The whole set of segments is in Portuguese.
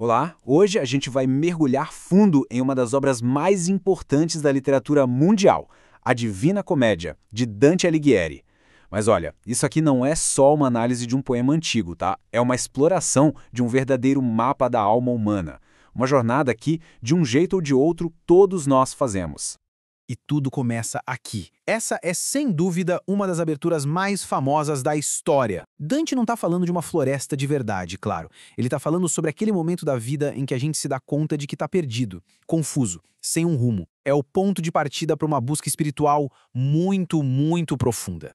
Olá, hoje a gente vai mergulhar fundo em uma das obras mais importantes da literatura mundial, A Divina Comédia, de Dante Alighieri. Mas olha, isso aqui não é só uma análise de um poema antigo, tá? É uma exploração de um verdadeiro mapa da alma humana. Uma jornada que, de um jeito ou de outro, todos nós fazemos. E tudo começa aqui. Essa é, sem dúvida, uma das aberturas mais famosas da história. Dante não está falando de uma floresta de verdade, claro. Ele está falando sobre aquele momento da vida em que a gente se dá conta de que está perdido, confuso, sem um rumo. É o ponto de partida para uma busca espiritual muito profunda.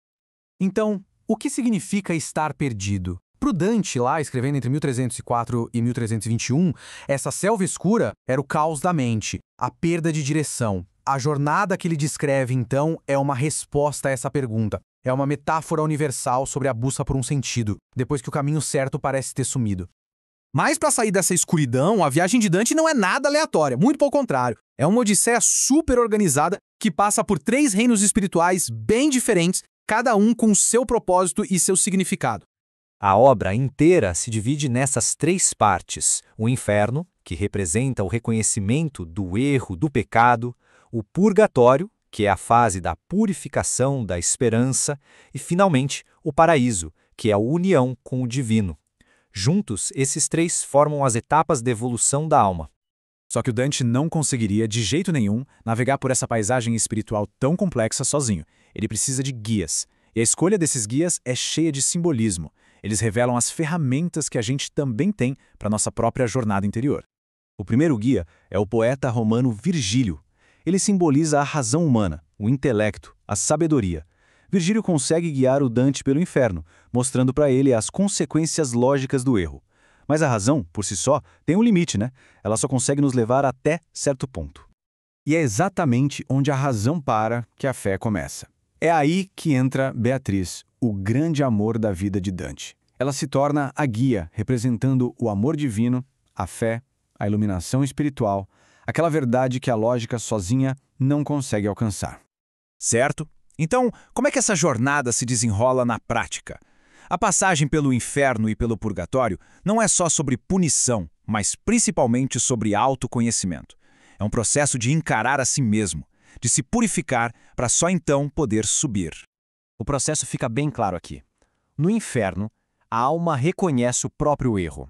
Então, o que significa estar perdido? Para o Dante, lá escrevendo entre 1304 e 1321, essa selva escura era o caos da mente, a perda de direção. A jornada que ele descreve, então, é uma resposta a essa pergunta. É uma metáfora universal sobre a busca por um sentido, depois que o caminho certo parece ter sumido. Mas para sair dessa escuridão, a viagem de Dante não é nada aleatória, muito pelo contrário. É uma odisseia super organizada que passa por 3 reinos espirituais bem diferentes, cada um com seu propósito e seu significado. A obra inteira se divide nessas 3 partes: o inferno, que representa o reconhecimento do erro, do pecado; o purgatório, que é a fase da purificação, da esperança; e, finalmente, o paraíso, que é a união com o divino. Juntos, esses 3 formam as etapas de evolução da alma. Só que o Dante não conseguiria, de jeito nenhum, navegar por essa paisagem espiritual tão complexa sozinho. Ele precisa de guias. E a escolha desses guias é cheia de simbolismo. Eles revelam as ferramentas que a gente também tem para nossa própria jornada interior. O primeiro guia é o poeta romano Virgílio. Ele simboliza a razão humana, o intelecto, a sabedoria. Virgílio consegue guiar o Dante pelo inferno, mostrando para ele as consequências lógicas do erro. Mas a razão, por si só, tem um limite, né? Ela só consegue nos levar até certo ponto. E é exatamente onde a razão para que a fé começa. É aí que entra Beatriz, o grande amor da vida de Dante. Ela se torna a guia, representando o amor divino, a fé, a iluminação espiritual, aquela verdade que a lógica sozinha não consegue alcançar. Certo? Então, como é que essa jornada se desenrola na prática? A passagem pelo inferno e pelo purgatório não é só sobre punição, mas principalmente sobre autoconhecimento. É um processo de encarar a si mesmo, de se purificar para só então poder subir. O processo fica bem claro aqui. No inferno, a alma reconhece o próprio erro.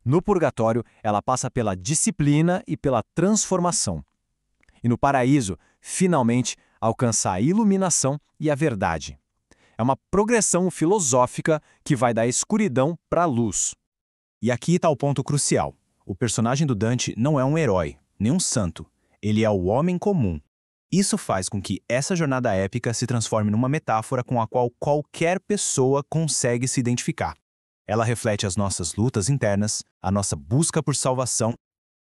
No purgatório, ela passa pela disciplina e pela transformação. E no paraíso, finalmente, alcança a iluminação e a verdade. É uma progressão filosófica que vai da escuridão para a luz. E aqui está o ponto crucial. O personagem do Dante não é um herói, nem um santo. Ele é o homem comum. Isso faz com que essa jornada épica se transforme numa metáfora com a qual qualquer pessoa consegue se identificar. Ela reflete as nossas lutas internas, a nossa busca por salvação.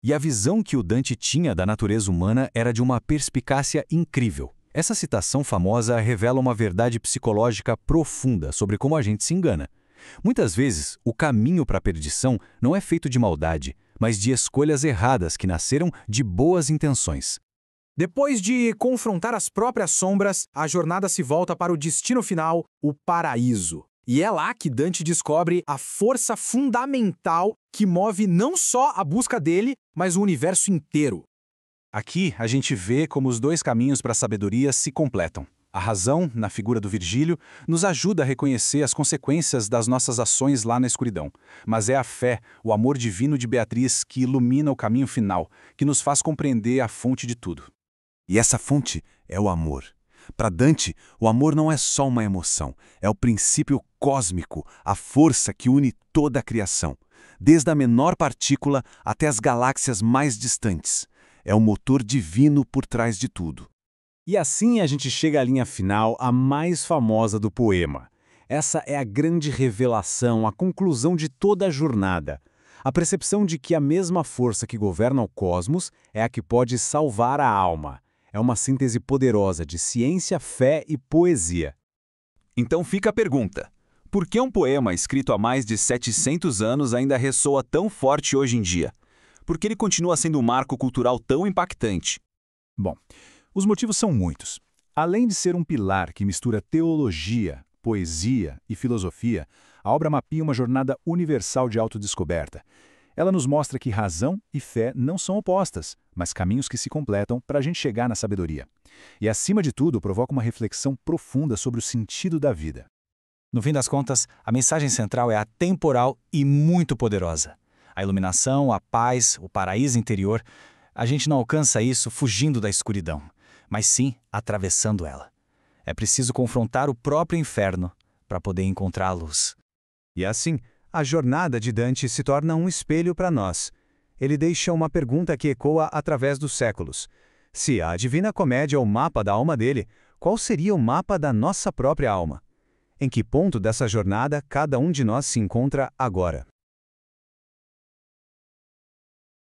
E a visão que o Dante tinha da natureza humana era de uma perspicácia incrível. Essa citação famosa revela uma verdade psicológica profunda sobre como a gente se engana. Muitas vezes, o caminho para a perdição não é feito de maldade, mas de escolhas erradas que nasceram de boas intenções. Depois de confrontar as próprias sombras, a jornada se volta para o destino final, o paraíso. E é lá que Dante descobre a força fundamental que move não só a busca dele, mas o universo inteiro. Aqui a gente vê como os 2 caminhos para a sabedoria se completam. A razão, na figura do Virgílio, nos ajuda a reconhecer as consequências das nossas ações lá na escuridão. Mas é a fé, o amor divino de Beatriz que ilumina o caminho final, que nos faz compreender a fonte de tudo. E essa fonte é o amor. Para Dante, o amor não é só uma emoção, é o princípio cósmico, a força que une toda a criação, desde a menor partícula até as galáxias mais distantes. É o motor divino por trás de tudo. E assim a gente chega à linha final, a mais famosa do poema. Essa é a grande revelação, a conclusão de toda a jornada. A percepção de que a mesma força que governa o cosmos é a que pode salvar a alma. É uma síntese poderosa de ciência, fé e poesia. Então fica a pergunta: por que um poema escrito há mais de 700 anos ainda ressoa tão forte hoje em dia? Por que ele continua sendo um marco cultural tão impactante? Bom, os motivos são muitos. Além de ser um pilar que mistura teologia, poesia e filosofia, a obra mapeia uma jornada universal de autodescoberta. Ela nos mostra que razão e fé não são opostas, mas caminhos que se completam para a gente chegar na sabedoria. E, acima de tudo, provoca uma reflexão profunda sobre o sentido da vida. No fim das contas, a mensagem central é atemporal e muito poderosa. A iluminação, a paz, o paraíso interior, a gente não alcança isso fugindo da escuridão, mas sim atravessando ela. É preciso confrontar o próprio inferno para poder encontrar a luz. E assim, a jornada de Dante se torna um espelho para nós. Ele deixa uma pergunta que ecoa através dos séculos. Se a Divina Comédia é o mapa da alma dele, qual seria o mapa da nossa própria alma? Em que ponto dessa jornada cada um de nós se encontra agora?